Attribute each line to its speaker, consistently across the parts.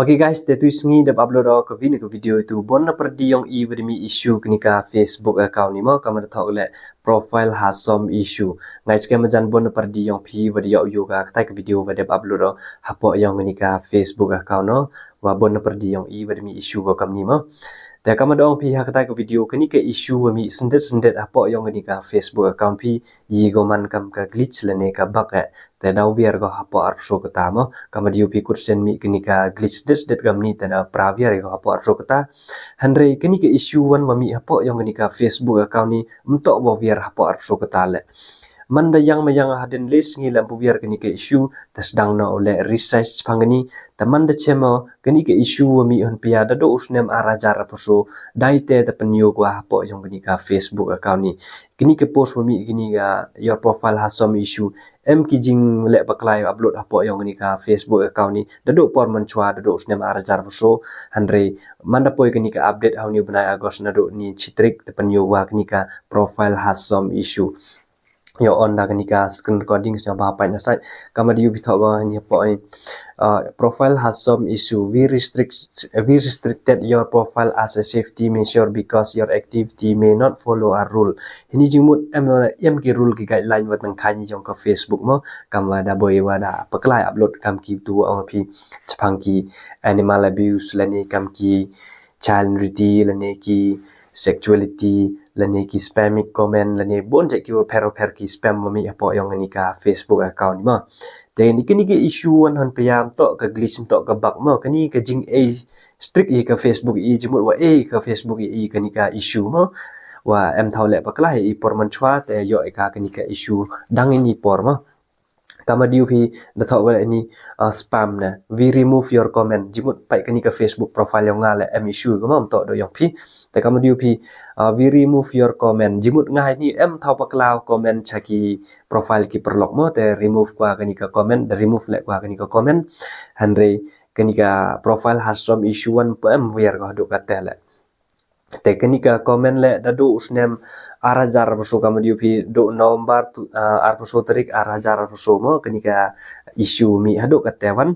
Speaker 1: Okay guys, tetu sengi dap upload ke video itu bon na perdi yang i demi issue kenika Facebook account ni mo kamu thok le profile hasom issue ngai ske majan bon na perdi yang phi video yoga kata ke video dap upload hapo yang kenika Facebook account no wa bon na perdi yang i demi issue ko kam ni moแต่ก็มาดองพี่ฮักได้กับวิดีโอคันนี้ก็อิชชูมีสันเด็ดอ่ะพอยังกันนี่กับ Facebook account พี่ยีก็มันกำกับ glitch และเนี่ยกับบักแต่ดาวเวียร์ก็ฮับพออัพโชกตามก็มาดูพี่คุดเซนมีกันนี่กับ glitch เด็ดกับนี่แต่ดาวปราเวียร์ก็ฮับพออัพโชกตาฮันเรย์กันนี่ก็อิชชูวันว่ามีฮับพอยังกันนี่กับ Facebook account นี่มันโตบ่เวียร์ฮับพออัพโชกตาแหละมันได้ยังไม่ยังhadin list ngi lampu biar kini ke issue tas dang na oleh research pangani teman de chemo kini ke issue mi on pia da do usnem arajar poso daite te penyo kwa hapo yang kini ka Facebook account ni kini ke post mi kini ga your profile has some issue em ki jing le baklai upload hapo yang kini ka Facebook account ni da do por man chwa da do usnem arajar poso hanre manda poi kini ka update how ni banai agos na do ni chitrik te penyo wa kini ka profile has some issue yo on da kenika screen recording sa bapai na site kama di ubitho ba ni point profile has some issue we restricted your profile as a safety measure because your activity may not follow a rule ini jimut em ki rule ki guideline wat nang khani jong ka Facebook mo kama da boy wa da paklai upload kam ki tu ong phi chapang ki animal abuse lani kam ki child nudity lani ki sexuality lani ki spamic comment lani bon je ki per ki spam mi apo yang ni ka Facebook account ma te ni ki issue wan han payam to ka glitch to ka bug mo kani ka jing a strict i ka Facebook i jimut wa a ka Facebook i kani ka issue mo wa em thaule pakla i por man chwa te yo ka kani ka issue dang ni por mo kama diu phi da thok wa ni spam na we remove your comment jimut pai kani ka Facebook profile yang ngale em issue ko mom to do yang phi te kama diu phi we remove your comment jimut ngai ni em thau paklaw comment chaki profile ki perlok mo te remove kwa kani ka comment da remove le kwa kani ka comment hanre kani ka profile has some issue one em wear ko do ka tele te kani ka comment le da do usnem arajar so kama diu phi do nomor arposo tarik arajar so mo kani ka issue mi hado ka tewan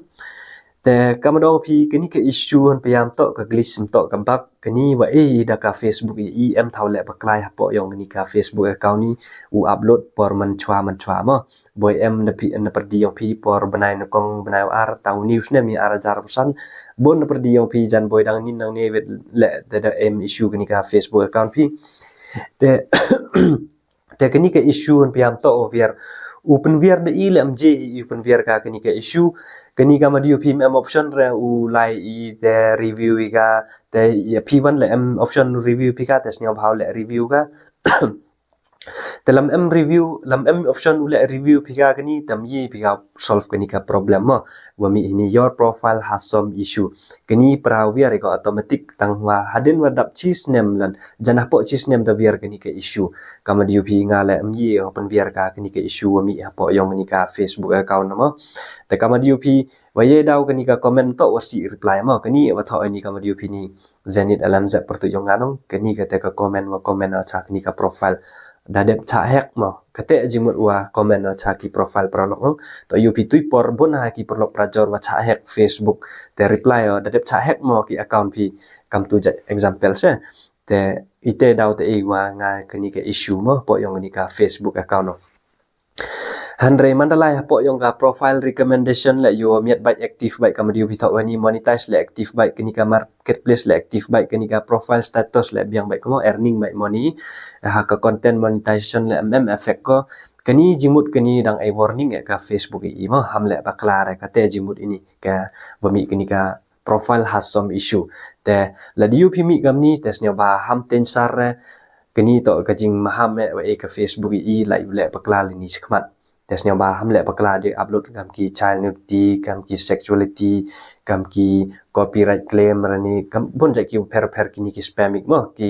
Speaker 1: te kama dong phi kani ka issue han payam to ka glitch to ka bug kani wa da ka Facebook i em thaule baklai hapo yong kani ka Facebook account ni u upload por man chwa mo boy em na phi na perdi yong phi por banai na kong banai ar taw news ne mi arajar pesan bon na perdi yong phi jan boy dang nin nang ne wet le da em issue kani ka Facebook account phi te te kani ka issue han payam to over open vier de ile mj open vier ka kani ka issue kani ka madio phi em option re u lai i te review ga te p1 le em option review phi ka tes nyam bhaw le review ga te lam em option u le review phi ka kani tam yi phi ka solve kani ka problem mo wa mi ini your profile has some issue kani prawia re ko automatic tangwa hadin wa dap chis nem lan janah po chis nem da vier kani ka issue kama diu phi nga le em yi open vier ka kani ka issue wa mi apo yong kani ka Facebook account mo te kama diu phi wa ye daw kani ka comment to wasti reply mo kani wa tho ani kama diu phi ni zenit alam za pertu yong anong kani ka te ka comment cha kani ka profile dadep cha hack mo kate jimut wa comment cha ki profile prolog no to yupi tui por bon ha ki prolog prajor wa cha hack Facebook te reply dadep cha hack mo ki account phi kam tu example se te ite daw te e wa nga kani ka issue mo po yong ni ka Facebook account no Andre mandalai hapo yong ka profile recommendation le yo miat baik active baik kam diu bitho ni monetize le active baik kini ka marketplace le active baik kini ka profile status le biang baik ko earning baik money ha ka content monetization le effect ko kani jimut kani dang ai warning ka Facebook i mo hamle baklar ka te jimut ini ka wami kini ka profile has some issue te la diu phimi gamni tes nya ba ham ten sar kani to ka jing maham wa e ka Facebook i la yu le baklar ni sikmat tes nya ba ham le bakla de upload kam ki child nudity kam ki sexuality kam ki copyright claim rani kam bon ja ki per ki ni ki spamic mo ki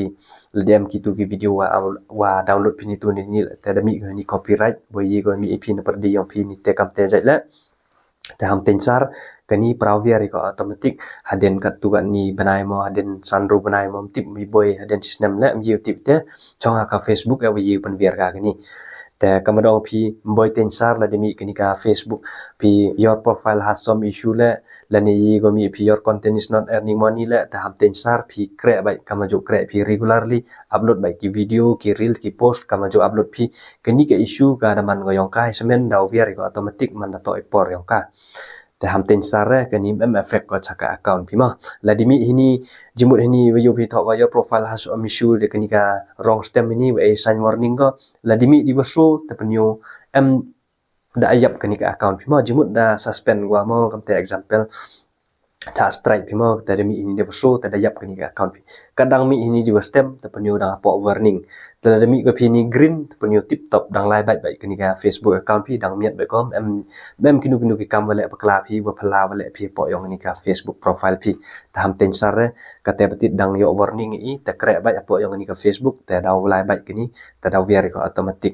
Speaker 1: ledem ki tu ki video wa download pini tu ni te da mi ni copyright boy yi go mi ip na per di yong pi ni te kam te ja la te ham tensar kani prawia ri ko automatic haden kat tu ni banai mo haden sanru banai mo tip mi boy haden system la mi tip te chong ka Facebook ya wi pan vier ka ni te แต่กำดองพี่บ่อยเต็นซาร์ละเดมีกนิกา Facebook พี่ your profile has some issue และนี่ก็มีพี่ your content is not earning money และแต่ทำเต็นซาร์พี่แกะไปกำมาจุแกะพี่ regularly upload ไปกี่วิดีโอกี่ reel กี่ post กำมาจุ upload พี่กนี่ก็ issue ก็ada manก็ยองกายsemenดาวเวียร์ก็ automatic มันจะต่อ export ยองกาแต่ทำเต็นซาร์ก็นี่มัน affect ก็จาก account พี่มาและดิมีนี่jemut ini videoพี่ทอกว่า your profile has some issue เด็กนี่ก็ wrong step ini sign warning ก็และดิมีดีว่า show แต่เป็นอยู่da ayap kani ka account phimo jimut da suspend gwa mo kamte example cha strike phimo ta mi ini de show ta da ayap kani ka account kadang mi ini di stem ta penyu da po warning ta da mi ko phini green ta penyu tip top dang lai bai bai kani ka Facebook account phi dang miat bai kom em kinu ki kam wale pakla phi wa phala wale phi po yong ni ka Facebook profile phi ta ham ten sar ka te patit dang yo warning i ta kre bai po yong ni ka Facebook ta daw lai bai kani ta daw vier ko automatic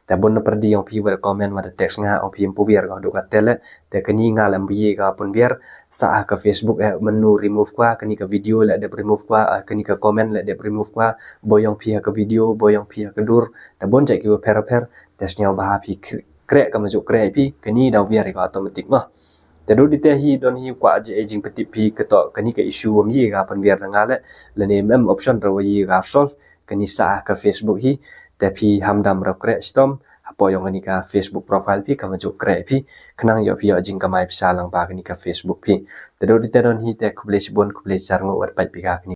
Speaker 1: ta bon perdi yong phi wa comment wa text nga o phi pu vier ko do ka tele te kani nga lam bi ka pun vier sa ka Facebook menu remove kwa kani ka video la de remove kwa kani ka comment la de remove kwa boyong phi ka video boyong phi ka dur ta bon jai ki per tes nyau bah phi kre ka ma ju kre phi kani daw vier ko automatic maแต่ดูดิเตฮีดอนฮีกว่าจะเอจิงปฏิพีก็ต่อกันนี่ก็อิชูว่ามีกับเป็นเวียร์งาและและเนี่ยแม่ออปชั่นเรายีกับ solve กันนี่สากับ Facebook ฮีแต่พี่ทำดำเราเกรสตอมพอยองกันนี่กับ Facebook profile พี่ก็มาจุเกรพี่ขณะอยู่พี่จิงก็ไม่พิจารณาบากันนี่กับ Facebook พี่แต่ดูดิเตดอนฮีแต่คุบเลชบนคุบเลชจารงอวดไปพี่กัน